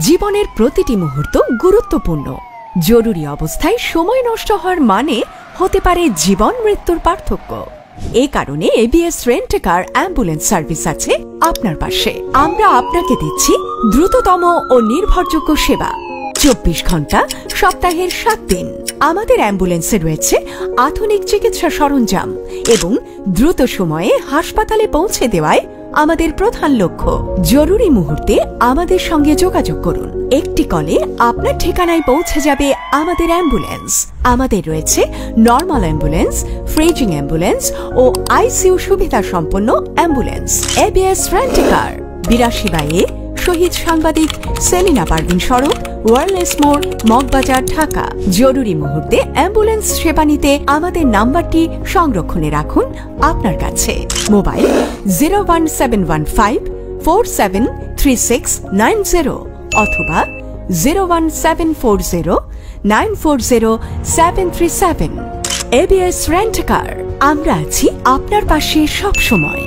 জীবনের প্রতিটি মুহূর্ত গুরুত্বপূর্ণ। জরুরি অবস্থায় সময় নষ্ট হওয়ার মানে হতে পারে জীবন মৃত্যুর পার্থক্য। এই কারণে এবিএস রেন্ট এ কার অ্যাম্বুলেন্স সার্ভিস আছে আপনার পাশে। আমরা আপনাকে দিচ্ছি দ্রুততম ও নির্ভরযোগ্য সেবা, 24 ঘন্টা সপ্তাহের 7 দিন। আমাদের অ্যাম্বুলেন্সে রয়েছে আধুনিক চিকিৎসা সরঞ্জাম এবং দ্রুত সময়ে হাসপাতালে পৌঁছে দেওয়ায় আমাদের প্রধান লক্ষ্য। জরুরি মুহূর্তে আমাদের সঙ্গে যোগাযোগ করুন। একটি কলে আপনার ঠিকানায় পৌঁছে যাবে আমাদের অ্যাম্বুলেন্স। আমাদের রয়েছে নর্মাল অ্যাম্বুলেন্স, ফ্রিজিং অ্যাম্বুলেন্স ও আইসিইউ সুবিধা সম্পন্ন অ্যাম্বুলেন্স। এবিএস রেন্ট এ কার, 82/A শহীদ সাংবাদিক সেলিনা পারভিন সড়ক, ওয়ারলেস মোড়, মগবাজার, ঢাকা। জরুরি মুহূর্তে অ্যাম্বুলেন্স সেবা নিতে আমাদের নাম্বারটি সংরক্ষণে রাখুন আপনার কাছে। মোবাইল 01715 473690 অথবা 01740 940 737। এবিএস রেন্ট এ কার, আমরা আছি আপনার পাশে সব সময়।